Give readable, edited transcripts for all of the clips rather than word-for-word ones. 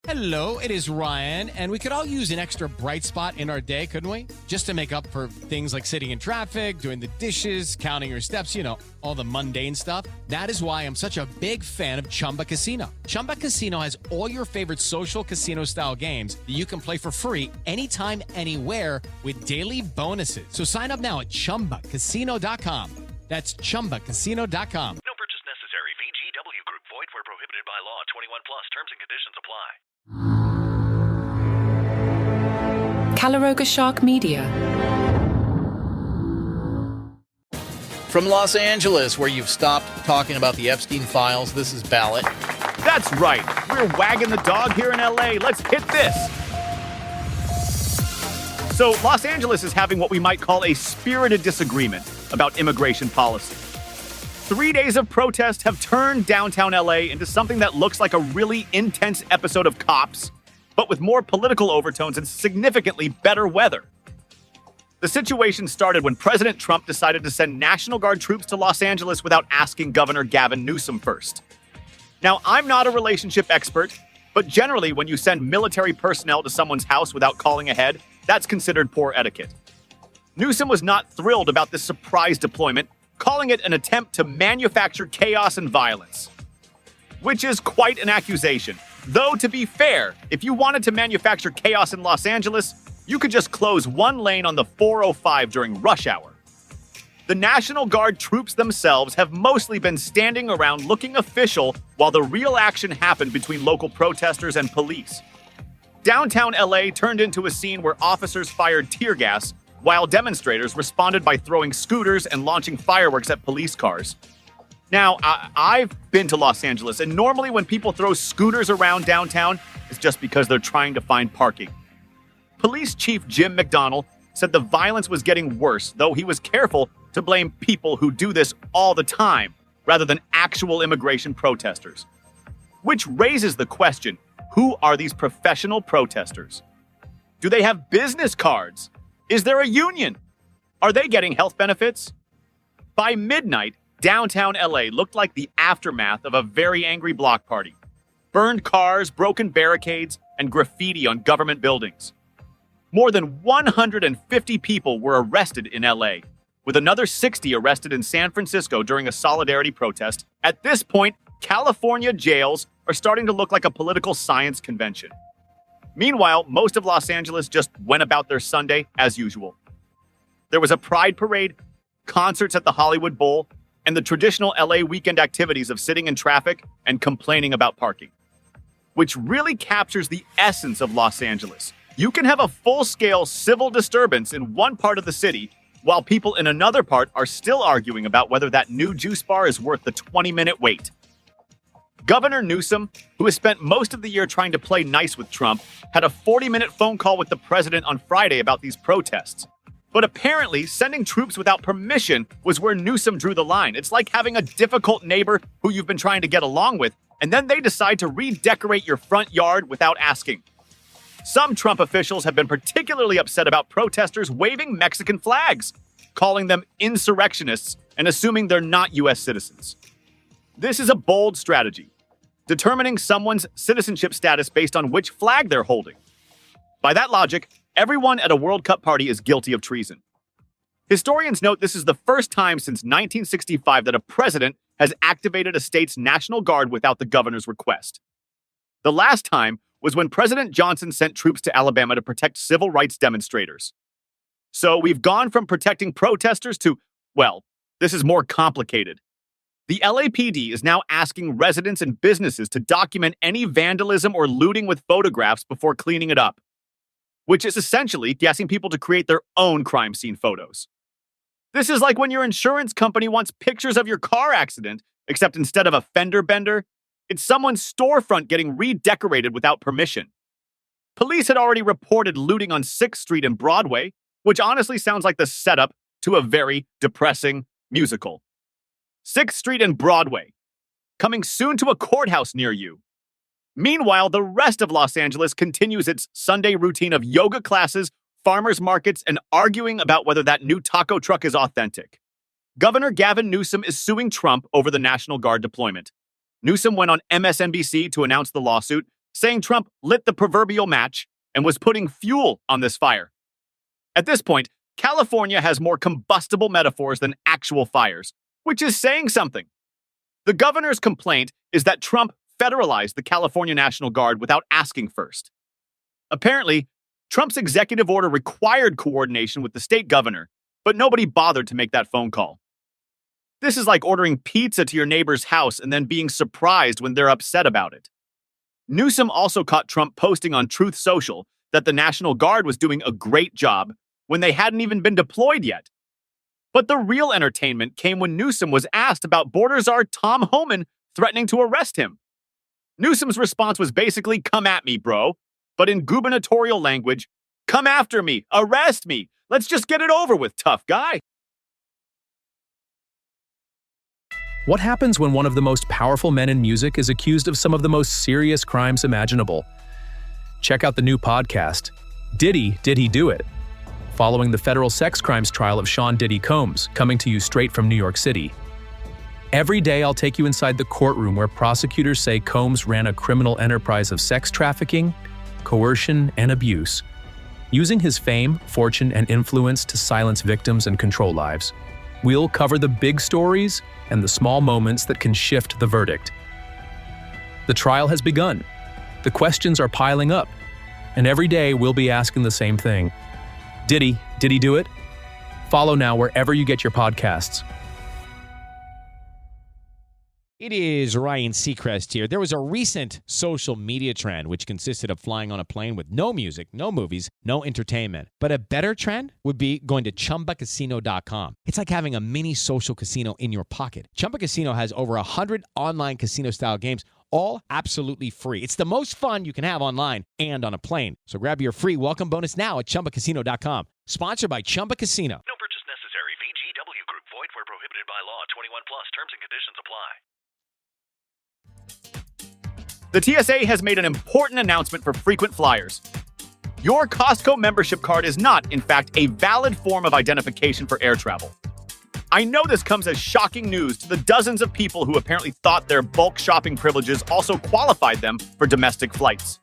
Hello, it is Ryan, and we could all use an extra bright spot in our day, couldn't we? Just to make up for things like sitting in traffic, doing the dishes, counting your steps, all the mundane stuff. That is why I'm such a big fan of Chumba Casino. Chumba Casino has all your favorite social casino-style games that you can play for free anytime, anywhere with daily bonuses. So sign up now at ChumbaCasino.com. That's ChumbaCasino.com. No purchase necessary. VGW Group. Void where prohibited by law. 21 plus. Terms and conditions apply. Calaroga Shark Media. From Los Angeles, where you've stopped talking about the Epstein files, this is Ballot. That's right. We're wagging the dog here in LA. Let's hit this. So, Los Angeles is having what we might call a spirited disagreement about immigration policy. 3 days of protest have turned downtown LA into something that looks like a really intense episode of Cops, but with more political overtones and significantly better weather. The situation started when President Trump decided to send National Guard troops to Los Angeles without asking Governor Gavin Newsom first. Now, I'm not a relationship expert, but generally when you send military personnel to someone's house without calling ahead, that's considered poor etiquette. Newsom was not thrilled about this surprise deployment, calling it an attempt to manufacture chaos and violence. Which is quite an accusation. Though, to be fair, if you wanted to manufacture chaos in Los Angeles, you could just close one lane on the 405 during rush hour. The National Guard troops themselves have mostly been standing around looking official while the real action happened between local protesters and police. Downtown LA turned into a scene where officers fired tear gas, while demonstrators responded by throwing scooters and launching fireworks at police cars. Now, I've been to Los Angeles, and normally when people throw scooters around downtown, it's just because they're trying to find parking. Police Chief Jim McDonnell said the violence was getting worse, though he was careful to blame people who do this all the time, rather than actual immigration protesters. Which raises the question, who are these professional protesters? Do they have business cards? Is there a union? Are they getting health benefits? By midnight, downtown LA looked like the aftermath of a very angry block party. Burned cars, broken barricades, and graffiti on government buildings. More than 150 people were arrested in LA, with another 60 arrested in San Francisco during a solidarity protest. At this point, California jails are starting to look like a political science convention. Meanwhile, most of Los Angeles just went about their Sunday as usual. There was a pride parade, concerts at the Hollywood Bowl, and the traditional LA weekend activities of sitting in traffic and complaining about parking. Which really captures the essence of Los Angeles. You can have a full-scale civil disturbance in one part of the city, while people in another part are still arguing about whether that new juice bar is worth the 20-minute wait. Governor Newsom, who has spent most of the year trying to play nice with Trump, had a 40-minute phone call with the president on Friday about these protests. But apparently, sending troops without permission was where Newsom drew the line. It's like having a difficult neighbor who you've been trying to get along with, and then they decide to redecorate your front yard without asking. Some Trump officials have been particularly upset about protesters waving Mexican flags, calling them insurrectionists and assuming they're not U.S. citizens. This is a bold strategy, determining someone's citizenship status based on which flag they're holding. By that logic, everyone at a World Cup party is guilty of treason. Historians note this is the first time since 1965 that a president has activated a state's National Guard without the governor's request. The last time was when President Johnson sent troops to Alabama to protect civil rights demonstrators. So we've gone from protecting protesters to, well, this is more complicated. The LAPD is now asking residents and businesses to document any vandalism or looting with photographs before cleaning it up, which is essentially asking people to create their own crime scene photos. This is like when your insurance company wants pictures of your car accident, except instead of a fender bender, it's someone's storefront getting redecorated without permission. Police had already reported looting on 6th Street and Broadway, which honestly sounds like the setup to a very depressing musical. 6th Street and Broadway, coming soon to a courthouse near you. Meanwhile, the rest of Los Angeles continues its Sunday routine of yoga classes, farmers markets, and arguing about whether that new taco truck is authentic. Governor Gavin Newsom is suing Trump over the National Guard deployment. Newsom went on MSNBC to announce the lawsuit, saying Trump lit the proverbial match and was putting fuel on this fire. At this point, California has more combustible metaphors than actual fires, which is saying something. The governor's complaint is that Trump federalized the California National Guard without asking first. Apparently, Trump's executive order required coordination with the state governor, but nobody bothered to make that phone call. This is like ordering pizza to your neighbor's house and then being surprised when they're upset about it. Newsom also caught Trump posting on Truth Social that the National Guard was doing a great job when they hadn't even been deployed yet. But the real entertainment came when Newsom was asked about border czar Tom Homan threatening to arrest him. Newsom's response was basically, "Come at me, bro," but in gubernatorial language, "Come after me, arrest me, let's just get it over with, tough guy." What happens when one of the most powerful men in music is accused of some of the most serious crimes imaginable? Check out the new podcast, Did He Do It? Following the federal sex crimes trial of Sean Diddy Combs, coming to you straight from New York City. Every day I'll take you inside the courtroom where prosecutors say Combs ran a criminal enterprise of sex trafficking, coercion, and abuse, using his fame, fortune, and influence to silence victims and control lives. We'll cover the big stories and the small moments that can shift the verdict. The trial has begun. The questions are piling up, and every day we'll be asking the same thing. Did he do it? Follow now wherever you get your podcasts. It is Ryan Seacrest here. There was a recent social media trend which consisted of flying on a plane with no music, no movies, no entertainment. But a better trend would be going to ChumbaCasino.com. It's like having a mini social casino in your pocket. Chumba Casino has over 100 online casino-style games, all absolutely free. It's the most fun you can have online and on a plane. So grab your free welcome bonus now at ChumbaCasino.com. Sponsored by Chumba Casino. No purchase necessary. VGW Group. Void where prohibited by law. 21 plus. Terms and conditions apply. The TSA has made an important announcement for frequent flyers. Your Costco membership card is not, in fact, a valid form of identification for air travel. I know this comes as shocking news to the dozens of people who apparently thought their bulk shopping privileges also qualified them for domestic flights.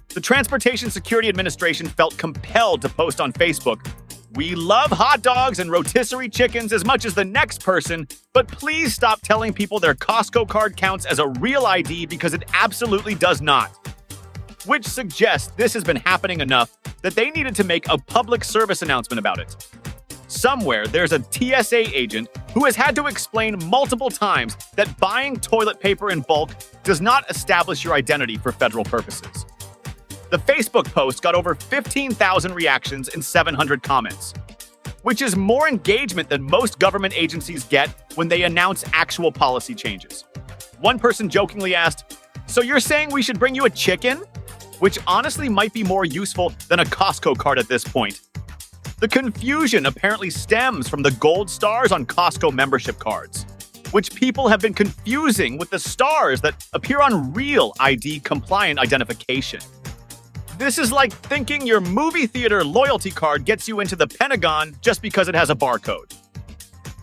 The Transportation Security Administration felt compelled to post on Facebook, "We love hot dogs and rotisserie chickens as much as the next person, but please stop telling people their Costco card counts as a real ID because it absolutely does not." Which suggests this has been happening enough that they needed to make a public service announcement about it. Somewhere, there's a TSA agent who has had to explain multiple times that buying toilet paper in bulk does not establish your identity for federal purposes. The Facebook post got over 15,000 reactions and 700 comments, which is more engagement than most government agencies get when they announce actual policy changes. One person jokingly asked, "So you're saying we should bring you a chicken?" Which honestly might be more useful than a Costco card at this point. The confusion apparently stems from the gold stars on Costco membership cards, which people have been confusing with the stars that appear on real ID-compliant identification. This is like thinking your movie theater loyalty card gets you into the Pentagon just because it has a barcode.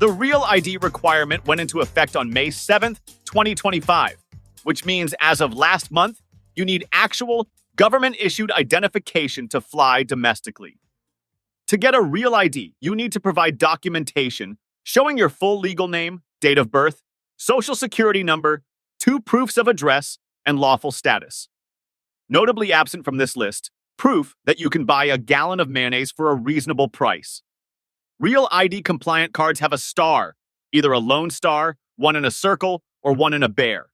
The real ID requirement went into effect on May 7th, 2025, which means as of last month, you need actual government-issued identification to fly domestically. To get a real ID, you need to provide documentation showing your full legal name, date of birth, social security number, 2 proofs of address, and lawful status. Notably absent from this list, proof that you can buy a gallon of mayonnaise for a reasonable price. Real ID-compliant cards have a star, either a lone star, one in a circle, or one in a bear.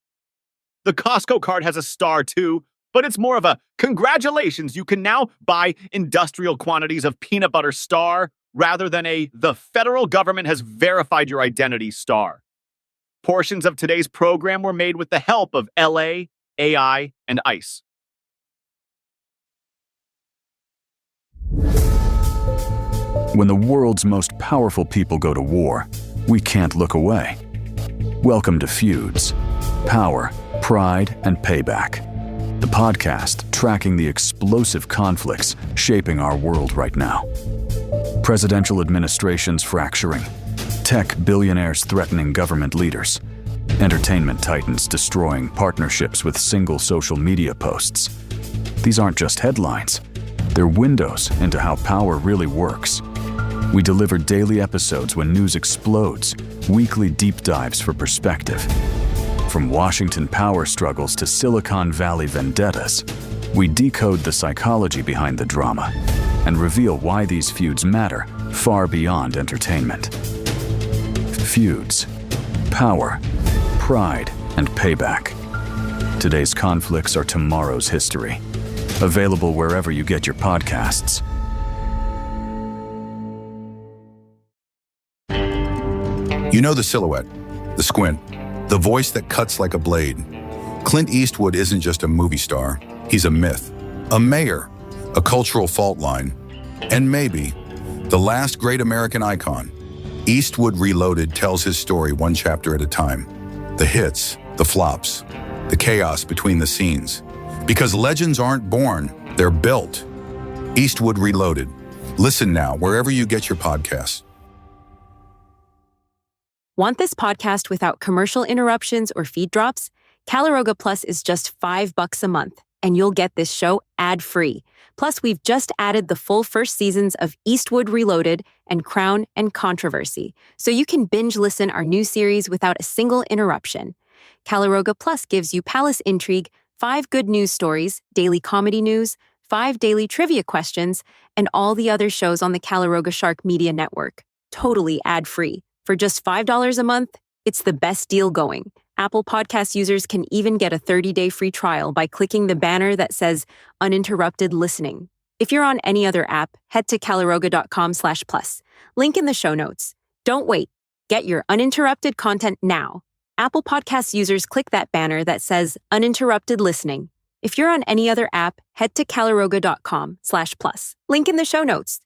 The Costco card has a star too, but it's more of a congratulations, you can now buy industrial quantities of peanut butter star rather than a the federal government has verified your identity star. Portions of today's program were made with the help of LA, AI, and ICE. When the world's most powerful people go to war, we can't look away. Welcome to Feuds, Power, Pride, and Payback, the podcast tracking the explosive conflicts shaping our world right now. Presidential administrations fracturing, tech billionaires threatening government leaders, Entertainment titans destroying partnerships with single social media posts. These aren't just headlines. They're windows into how power really works. We deliver daily episodes when news explodes, weekly deep dives for perspective. From Washington power struggles to Silicon Valley vendettas, we decode the psychology behind the drama and reveal why these feuds matter far beyond entertainment. Feuds, power, pride, and payback. Today's conflicts are tomorrow's history. Available wherever you get your podcasts. You know the silhouette, the squint, the voice that cuts like a blade. Clint Eastwood isn't just a movie star. He's a myth, a mayor, a cultural fault line, and maybe the last great American icon. Eastwood Reloaded tells his story one chapter at a time. The hits, the flops, the chaos between the scenes. Because legends aren't born, they're built. Eastwood Reloaded. Listen now wherever you get your podcasts. Want this podcast without commercial interruptions or feed drops? Caliroga Plus is just $5 a month, and you'll get this show ad-free. Plus, we've just added the full first seasons of Eastwood Reloaded and Crown and Controversy, so you can binge listen our new series without a single interruption. Caliroga Plus gives you palace intrigue, 5 good news stories, daily comedy news, 5 daily trivia questions, and all the other shows on the Caliroga Shark Media Network, totally ad-free. For just $5 a month, it's the best deal going. Apple Podcast users can even get a 30-day free trial by clicking the banner that says uninterrupted listening. If you're on any other app, head to caliroga.com/plus. Link in the show notes. Don't wait. Get your uninterrupted content now. Apple Podcast users click that banner that says uninterrupted listening. If you're on any other app, head to caliroga.com/plus. Link in the show notes.